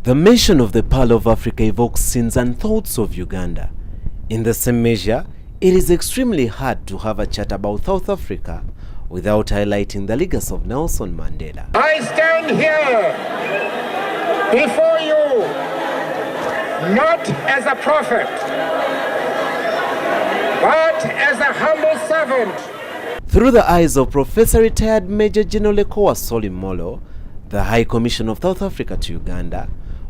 The mention of the Pearl of Africa evokes scenes and thoughts of Uganda. In the same measure, it is extremely hard to have a chat about South Africa without highlighting the legacy of Nelson Mandela. I stand here before you not as a prophet, but as a humble servant. Through the eyes of Professor retired Major General Lekoa Sollo Mollo, the High Commission of South Africa to Uganda,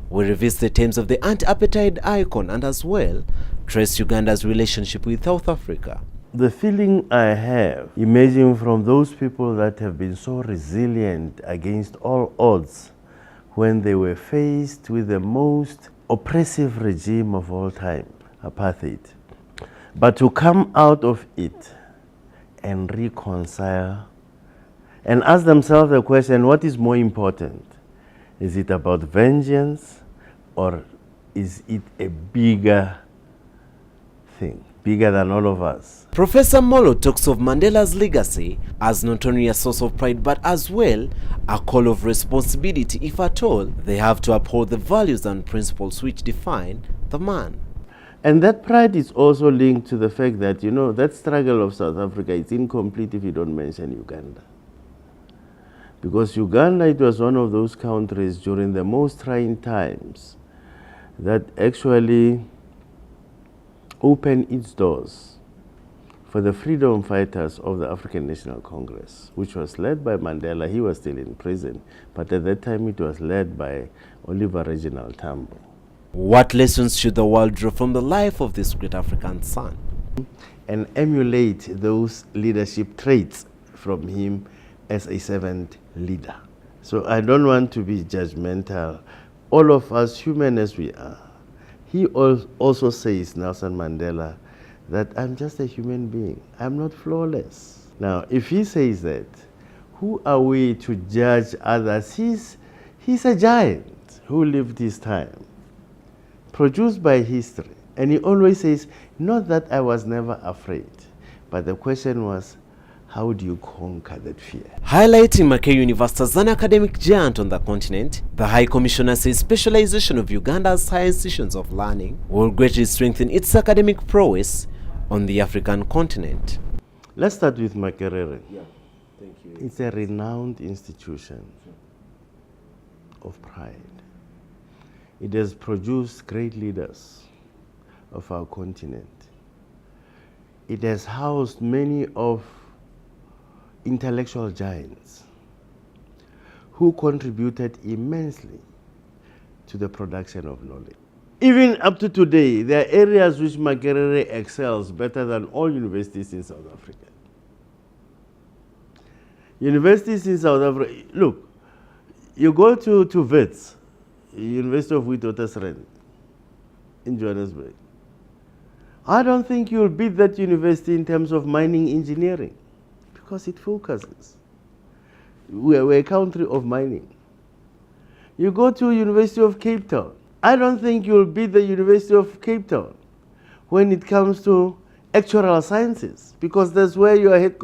we revisit the themes of the anti-apartheid icon and as well trace Uganda's relationship with South Africa. The feeling I have emerging from those people that have been so resilient against all odds when they were faced with the most oppressive regime of all time, apartheid, but to come out of it and reconcile and ask themselves the question, what is more important? Is it about vengeance or is it a bigger thing, bigger than all of us? Professor Mollo talks of Mandela's legacy as not only a source of pride but as well a call of responsibility if at all they have to uphold the values and principles which define the man. And that pride is also linked to the fact that, you know, that struggle of South Africa is incomplete if you don't mention Uganda. Because Uganda, it was one of those countries during the most trying times that actually opened its doors for the freedom fighters of the African National Congress, which was led by Mandela. He was still in prison, but at that time it was led by Oliver Reginald Tambo. What lessons should the world draw from the life of this great African son? And emulate those leadership traits from him as a servant leader. So I don't want to be judgmental. All of us, human as we are, he also says, Nelson Mandela, that I'm just a human being. I'm not flawless. Now, if he says that, who are we to judge others? He's a giant who lived his time, produced by history. And he always says, not that I was never afraid, but the question was, how do you conquer that fear? Highlighting Mackay University as an academic giant on the continent, the High Commissioner says specialization of Uganda's higher institutions of learning will greatly strengthen its academic prowess on the African continent. Let's start with Makerere. Yeah, thank you. It's a renowned institution of pride. It has produced great leaders of our continent. It has housed many of intellectual giants who contributed immensely to the production of knowledge. Even up to today, there are areas which Makerere excels better than all universities in South Africa. Universities in South Africa, look, you go to Wits, University of Witwatersrand in Johannesburg. I don't think you'll beat that university in terms of mining engineering, because it focuses. We're a country of mining. You go to University of Cape Town. I don't think you'll beat the University of Cape Town when it comes to actuarial sciences, because that's where your head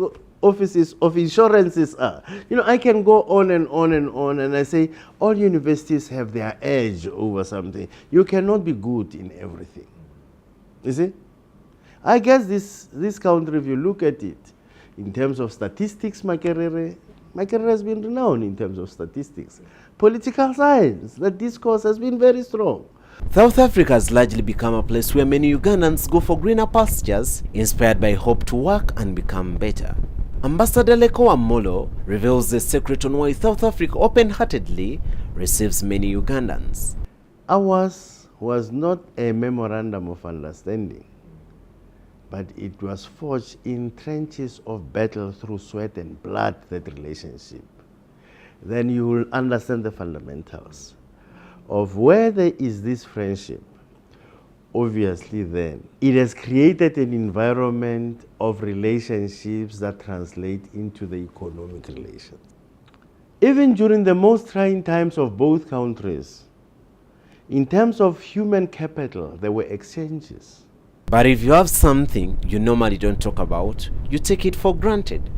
offices of insurances are. You know, I can go on and on and on, and I say all universities have their edge over something. You cannot be good in everything. You see? I guess this country, if you look at it, in terms of statistics, Makerere has been renowned in terms of statistics. Political science, the discourse has been very strong. South Africa has largely become a place where many Ugandans go for greener pastures, inspired by hope to work and become better. Ambassador Lekoa Mollo reveals the secret on why South Africa open-heartedly receives many Ugandans. Ours was not a memorandum of understanding, but it was forged in trenches of battle through sweat and blood, that relationship. Then you will understand the fundamentals of where there is this friendship. Obviously then, it has created an environment of relationships that translate into the economic relations. Even during the most trying times of both countries, in terms of human capital, there were exchanges. But if you have something you normally don't talk about, you take it for granted.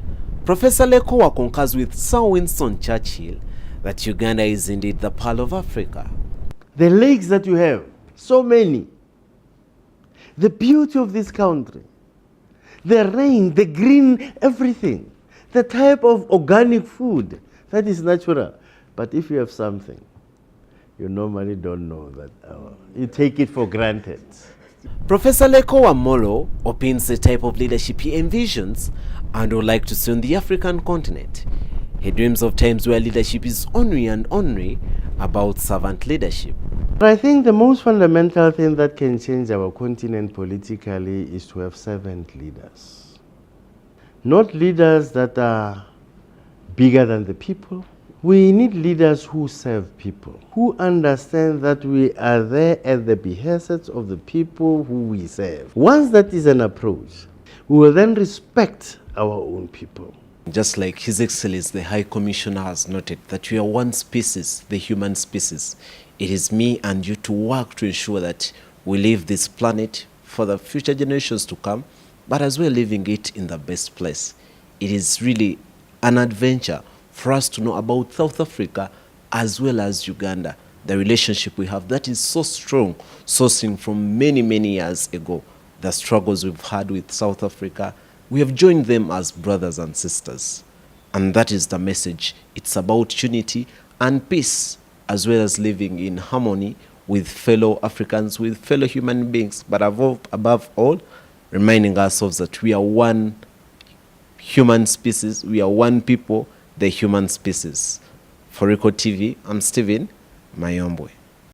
Professor Lekoa concurs with Sir Winston Churchill that Uganda is indeed the pearl of Africa. The lakes that you have, so many. The beauty of this country. The rain, the green, everything. The type of organic food that is natural. But if you have something, you normally don't know that. You take it for granted. Professor Lekoa Mollo opines the type of leadership he envisions and would like to see on the African continent. He dreams of times where leadership is only about servant leadership. I think the most fundamental thing that can change our continent politically is to have servant leaders. Not leaders that are bigger than the people. We need leaders who serve people, who understand that we are there at the behest of the people who we serve. Once that is an approach, we will then respect our own people. Just like His Excellency the High Commissioner has noted that we are one species, the human species. It is me and you to work to ensure that we leave this planet for the future generations to come, but as well leaving it in the best place. It is really an adventure for us to know about South Africa as well as Uganda. The relationship we have that is so strong, sourcing from many years ago. The struggles we've had with South Africa, we have joined them as brothers and sisters. And that is the message. It's about unity and peace, as well as living in harmony with fellow Africans, with fellow human beings, but above all, reminding ourselves that we are one human species, we are one people, the human species. For Record TV, I'm Stephen Mayombwe.